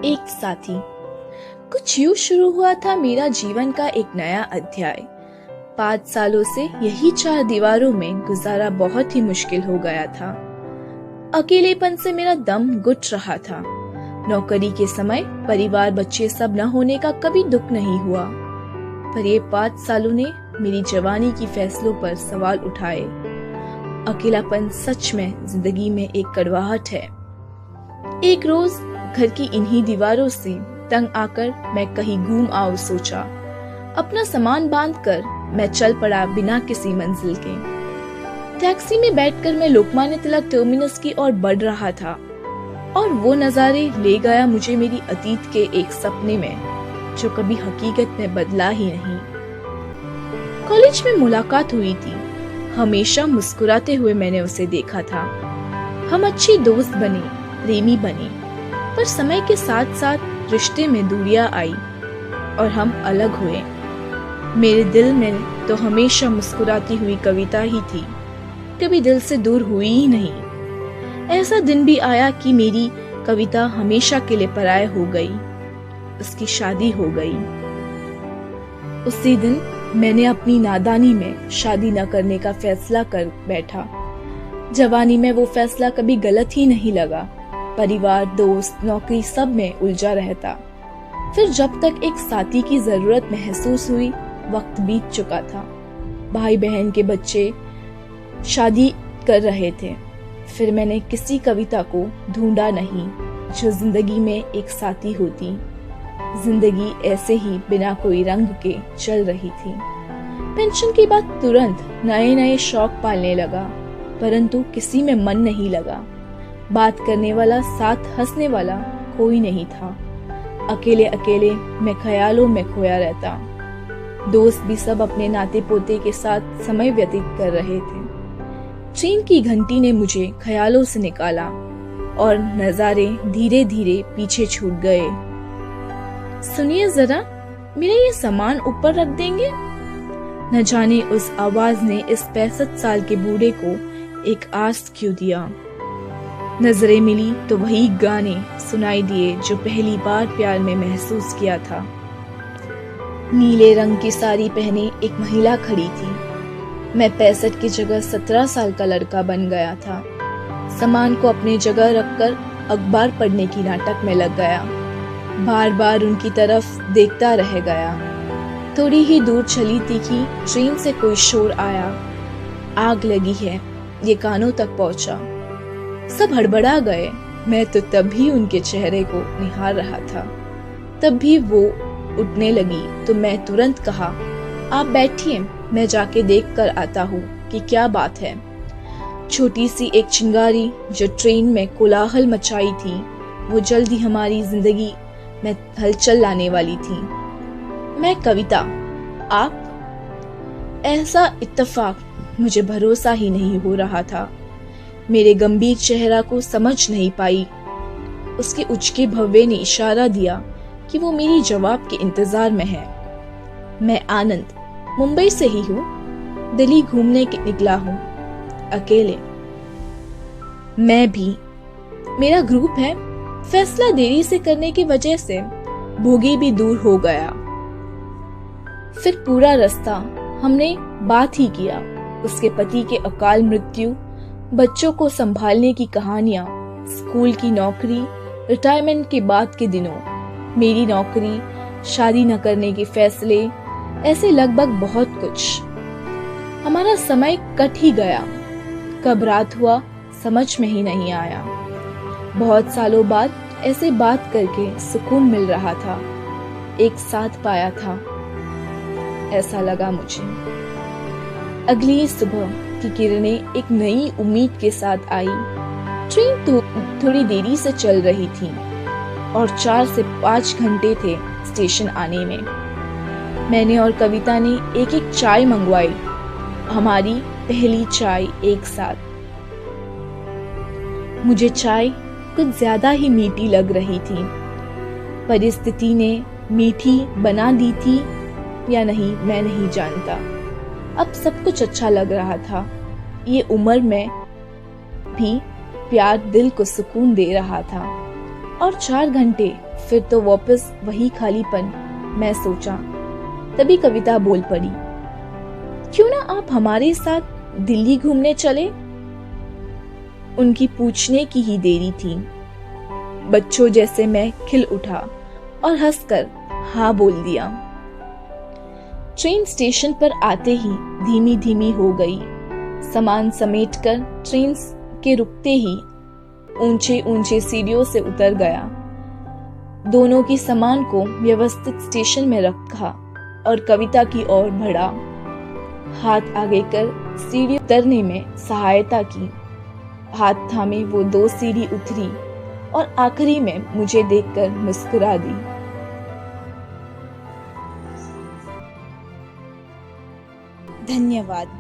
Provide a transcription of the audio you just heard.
एक साथी। कुछ यूं शुरू हुआ था मेरा जीवन का एक नया अध्याय। 5 सालों से यही 4 दीवारों में गुजारा बहुत ही मुश्किल हो गया था। अकेलेपन से मेरा दम घुट रहा था। नौकरी के समय परिवार बच्चे सब न होने का कभी दुख नहीं हुआ, पर ये 5 सालों ने मेरी जवानी की फैसलों पर सवाल उठाए। अकेलापन सच में जिंदगी में एक कड़वाहट है। एक रोज घर की इन्हीं दीवारों से तंग आकर मैं कहीं घूम आओ सोचा। अपना सामान बांधकर मैं चल पड़ा बिना किसी मंजिल के। टैक्सी में बैठकर मैं लोकमान्य तिलक टर्मिनस की ओर बढ़ रहा था और वो नजारे ले गया मुझे मेरी अतीत के एक सपने में, जो कभी हकीकत में बदला ही नहीं। कॉलेज में मुलाकात हुई थी। हमेशा मुस्कुराते हुए मैंने उसे देखा था। हम अच्छे दोस्त बने, प्रेमी बने, पर समय के साथ साथ रिश्ते में दूरियां आई और हम अलग हुए। मेरे दिल में तो हमेशा मुस्कुराती हुई कविता ही थी, कभी दिल से दूर हुई ही नहीं। ऐसा दिन भी आया कि मेरी कविता हमेशा के लिए पराये हो गई। उसकी शादी हो गई। उसी दिन मैंने अपनी नादानी में शादी न करने का फैसला कर बैठा। जवानी में वो फैसला कभी गलत ही नहीं लगा। परिवार, दोस्त, नौकरी सब में उलझा रहता। फिर जब तक एक साथी की जरूरत महसूस हुई, वक्त बीत चुका था। भाई बहन के बच्चे शादी कर रहे थे। फिर मैंने किसी कविता को ढूंढा नहीं जो जिंदगी में एक साथी होती। जिंदगी ऐसे ही बिना कोई रंग के चल रही थी। पेंशन के बाद तुरंत नए नए शौक पालने लगा, परंतु किसी में मन नहीं लगा। बात करने वाला, साथ हंसने वाला कोई नहीं था। अकेले अकेले मैं ख्यालों में खोया रहता। दोस्त भी सब अपने नाते पोते के साथ समय व्यतीत कर रहे थे। ट्रेन की घंटी ने मुझे ख्यालों से निकाला और नजारे धीरे धीरे पीछे छूट गए। सुनिए जरा, मेरा ये सामान ऊपर रख देंगे? न जाने उस आवाज ने इस 65 साल के बूढ़े को एक आस क्यों दिया। नजरें मिली तो वही गाने सुनाई दिए जो पहली बार प्यार में महसूस किया था। नीले रंग की साड़ी पहने एक महिला खड़ी थी। मैं 65 की जगह 17 साल का लड़का बन गया था। सामान को अपनी जगह रखकर अखबार पढ़ने की नाटक में लग गया। बार बार उनकी तरफ देखता रह गया। थोड़ी ही दूर चली तीखी ट्रेन से कोई शोर आया। आग लगी है, ये कानों तक पहुंचा। सब हड़बड़ा गए। मैं तो तब भी उनके चेहरे को निहार रहा था। तब भी वो उठने लगी तो मैं तुरंत कहा, आप बैठिए, मैं जाके देख कर आता हूँ कि क्या बात है। छोटी सी एक चिंगारी जो ट्रेन में कोलाहल मचाई थी, वो जल्द ही हमारी जिंदगी में हलचल लाने वाली थी। मैं कविता, आप? ऐसा इत्तेफाक मुझे भरोसा ही नहीं हो रहा था। मेरे गंभीर चेहरा को समझ नहीं पाई। उसके उचके भव्य ने इशारा दिया कि वो मेरी जवाब के इंतजार में है। मैं आनंद, मुंबई से ही हूँ। दिल्ली घूमने के निकला हूँ, अकेले। मैं भी। मेरा ग्रुप है। फैसला देरी से करने की वजह से भोगी भी दूर हो गया। फिर पूरा रास्ता हमने बात ही किया। उसके पति के अकाल मृत्यु, बच्चों को संभालने की कहानियां, स्कूल की नौकरी, रिटायरमेंट के बाद के दिनों, मेरी नौकरी, शादी न करने के फैसले, ऐसे लगभग बहुत कुछ। हमारा समय कट ही गया। कब रात हुआ समझ में ही नहीं आया। बहुत सालों बाद ऐसे बात करके सुकून मिल रहा था। एक साथ पाया था, ऐसा लगा मुझे। अगली सुबह की किरणें एक नई उम्मीद के साथ आई। ट्रेन तो थोड़ी देरी से चल रही थी और 4 से 5 घंटे थे स्टेशन आने में। मैंने और कविता ने एक एक चाय मंगवाई। हमारी पहली चाय एक साथ। मुझे चाय कुछ ज्यादा ही मीठी लग रही थी। परिस्थिति ने मीठी बना दी थी या नहीं, मैं नहीं जानता। अब सब कुछ अच्छा लग रहा था। ये उम्र में भी प्यार दिल को सुकून दे रहा था। और 4 घंटे फिर तो वापस वही खालीपन। मैं सोचा। तभी कविता बोल पड़ी, क्यों ना आप हमारे साथ दिल्ली घूमने चले? उनकी पूछने की ही देरी थी। बच्चों जैसे मैं खिल उठा और हंसकर हाँ बोल दिया। ट्रेन स्टेशन पर आते ही धीमी धीमी हो गई। सामान समेटकर ट्रेन के रुकते ही ऊंचे ऊंचे सीढ़ियों से उतर गया। दोनों की सामान को व्यवस्थित स्टेशन में रखा और कविता की ओर बढ़ा। हाथ आगे कर सीढ़ी उतरने में सहायता की। हाथ थामे वो 2 सीढ़ी उतरी और आखिरी में मुझे देखकर मुस्कुरा दी। धन्यवाद।